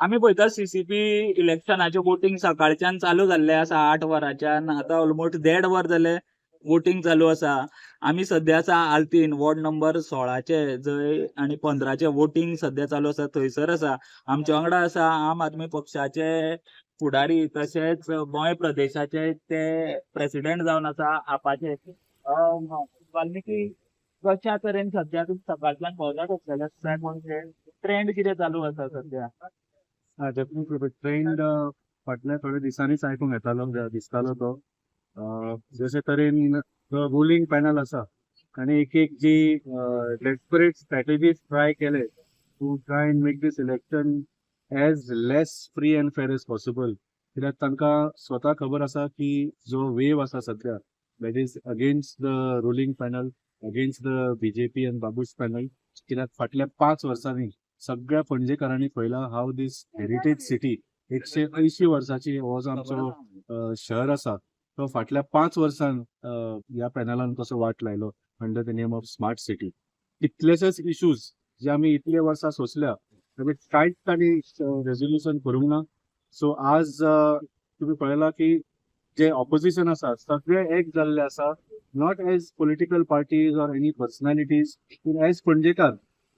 आम्ही पळयता CCP इलेक्शनाचे voting सकाळच्यान चालू जाल्ले आसा 8 वरांच्यान आता ऑलमोस्ट 1.5 वर जाले वोटिंग चालू आसा. आम्ही सध्या आसा आल्तीन वॉर्ड नंबर 16चे जंय आणि 15चे वोटिंग सध्या चालू आसा थंयसर आसा. आमच्या वांगडा आसा आम आदमी पक्षाचे फुडारी तशेंच गोंय प्रदेशाचे ते प्रेसिडेंट जावन आसा आपाचे वाल्मिकी कशा तरेन सध्या तुम्ही सकाळच्यान भोंवतात आसतले म्हणजे ट्रेंड कितें चालू आसा सध्या? डेफिनेटली ट्रेंड फाटल्या थोड्या दिसांनीच आयकूंक येतालो दिसतालो तो जशे तरेन रुलींग पॅनल आसा आनी एक जी डेस्परेट स्ट्रॅटेजीज ट्राय केले to try and make these election as less free and fair as possible कित्याक तांकां स्वता खबर आसा की जो वेव आसा सध्या that is against the ruling panel against the BJP and बाबूस panel कित्याक फाटल्या 5 वर्सांनी सगळ्या पणजेकारांनी पळयला हाव दीस हेरिटेज सिटी 180 वर्साची हो जो आमचो शहर आसा तो फाटल्या 5 वर्सांन ह्या पॅनलान कसो वाट लायलो under the name of smart city. कितलेशेच इश्यूज जे आमी इतले वर्सां सोंसल्या कांयच तांणी रेझोल्युशन करूंक ना. सो आज तुम्ही पळयला की जे ऑपोजिशन आसा सगळे एक जाल्ले आसा not as political parties or any personalities पूण एज पणजेकार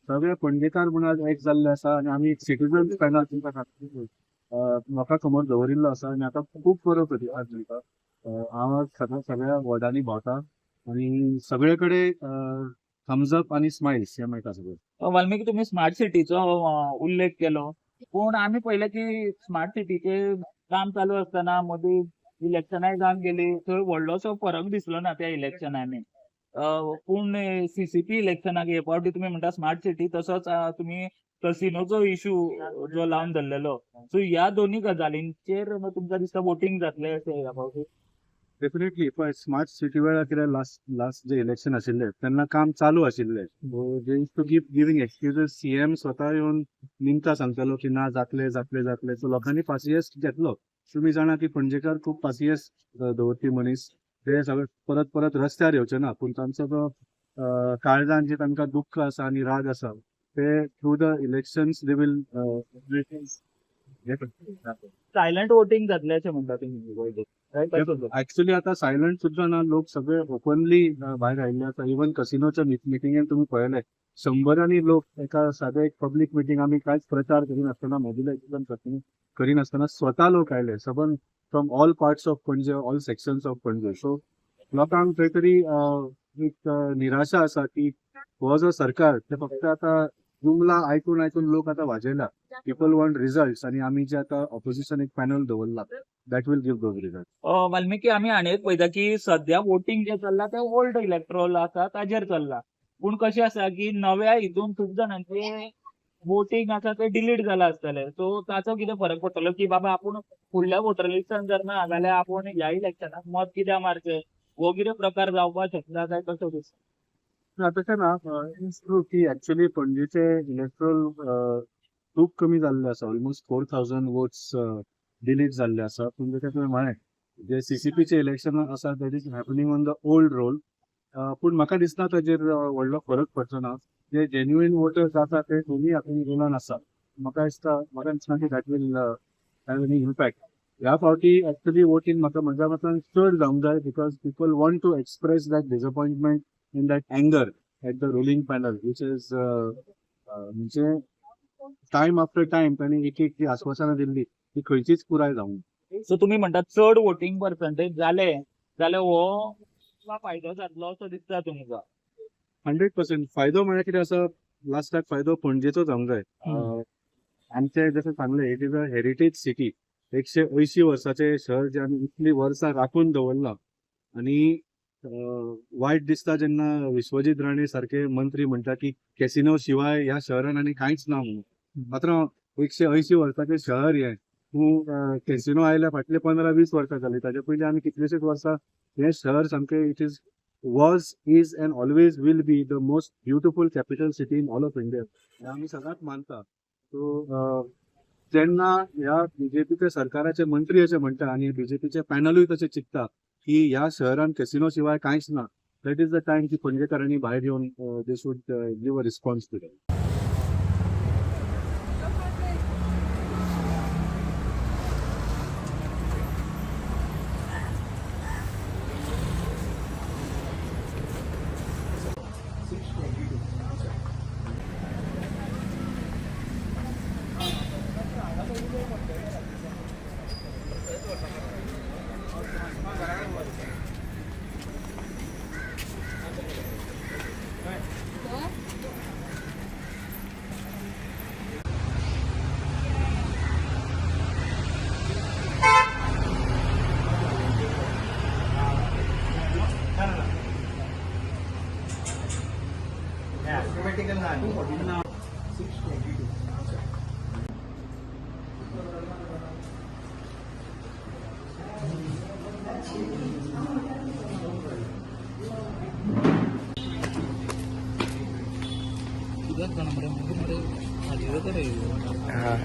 सगळे पणजेकार म्हूण आज एक जाल्ले आसा आनी आमी सिटीजन्स पॅनल तुमकां खातीर म्हाका समोर दवरिल्लो आसा आनी आतां खूब बरो प्रतिसाद मेळटा. हांव आज सगळ्या वॉर्डांनी भोंवता आनी सगळे कडेन थम्स अप आनी स्माइल्स हे मेळटा सगळे. वाल्मिकी तुम्ही स्मार्ट सिटीचो उल्लेख केलो पूण आम्ही पळयलें की स्मार्ट सिटीचे काम चालू आसतना मदीं इलेक्शनाय जावन गेली थंय व्हडलोसो फरक दिसलो ना त्या इलेक्शनांनी. पूण सीसीपी इलेक्शनाक हे फावटी तुम्ही म्हणटा स्मार्ट सिटी तसोच तुम्ही कसिनोचो इश्यू जो लावन धरलेलो सो ह्या दोन्ही गजालींचेर तुमकां दिसता वोटिंग जातलें अशें ह्या फावटी? डेफिनेटली पळय स्मार्ट सिटी वेळार कितें लास्ट जे इलेक्शन आशिल्ले तेन्ना काम चालू आशिल्ले जे यूज टू गिविंग एक्सक्युजीस सीएम स्वता येवन निमता सांगतालो की ना जातले जातले जातले सो लोकांनी पासियेस घेतलो. तुम्ही जाणा की पणजेकार खूब पासियेस दवरपी मनीस ते सगळे परत परत रस्त्यार येवचे ना पूण तांचो जो काळजान जे तांकां दुख्ख आसा आनी राग आसा ते through the elections they will silent voting जातलें अशें म्हणटा तुम्ही? ऍक्च्युली आता सायलंट सुद्धा ना लोक सगळे ओपनली भायर आयिल्ले आसा. इवन कसिनोच्या मिटिंगेन तुम्ही पळयले 100रांनी लोक एका सादे एक पब्लीक मिटींग आमी कांयच प्रचार करिनासतना मोबिलायजेशन करिनासतना स्वता लोक आयले सबन फ्रॉम ऑल पार्ट्स ऑफ पणजे ऑल सेक्शन्स ऑफ पणजे. सो लोकांक खंय तरी एक निराशा आसा की हो जो सरकार ते फक्त आता जुमला आयकून आयकून लोक आता वाजयला. पीपल वॉन्ट रिझल्ट्स आणि आम्ही जे आता ऑपोजिशन एक पॅनल दवरला that will give those result. Valmiki आम्ही आनी एक पळयता की सध्या वोटिंग जे चल्ला ते ओल्ड इलेक्ट्रोल आसा ताजेर चल्ला पूण कशें आसा की नव्या हितून खूब जाणांचे वोटिंग आसा ते डिलीट जाला आसतले सो ताचो कितें फरक पडटलो की बाबा आपूण फुडल्या वोटर लिस्टान जर ना जाल्यार आपूण ह्या इलेक्शनाक मत कित्याक मारचें हो कितें प्रकार जावपाक शकता काय कसो दिसता? तशें ना इट्स ट्रू की ऍक्च्युली पणजेचे इलेक्ट्रोल खूब कमी जाल्ले आसा ऑलमोस्ट 4000 वोट्स डिलीट जाल्ले आसा. पूण जशें तुवें म्हळें जे सीसीपीचे इलेक्शन आसा that is happening on the old roll. पूण म्हाका दिसना ताजेर व्हडलो फरक पडचो ना. जे जेन्युइन वोटर्स आसा ते दोनूय हातून रोलान आसा. म्हाका दिसना की that will have any impact. ह्या फावटी ऍक्च्युली वोटींग म्हाका म्हज्या मतान चड जावंक जाय because people want to express that disappointment in that anger at the ruling panel which is म्हणजे टायम आफ्टर टायम तांणी एक जी आश्वासनां दिल्ली ती खंयचीच पुराय जावंक. सो तुम्ही म्हणटा चड वोटिंग पर्संटेज जाले जाल्यार हो फायदो जातलो असो दिसता तुमकां? 100% फायदो म्हळ्यार कितें आसा लास्टाक फायदो पणजेचो जावंक जाय. आमचे जशें सांगलें it is a heritage city 180 वर्साचे शहर जे आमी इतली वर्सां राखून दवरला आनी वायट दिसता जेन्ना विश्वजीत राणे सारखे मंत्री म्हणटा की कॅसिनो शिवाय ह्या शहरान आनी कांयच ना म्हणून. मात्र 180 वर्साचे शहर हे तूं कॅसिनो आयल्या फाटले 15-20 वर्सां जाली ताचे पयलीं आमी कितलेशेच वर्सां हे शहर सामकें it is was, is and always will be the most beautiful capital city in all of India. हे आमी सगळ्यात मानता. सो जेन्ना ह्या बीजेपीच्या सरकाराचे मंत्री अशें म्हणटा आनी बीजेपीचे पॅनलूय तशें चिंतता की ह्या शहरान कॅसिनो शिवाय कांयच ना दॅट इज द टायम की पणजेकारांनी भायर येवन they should give a response to that. हा.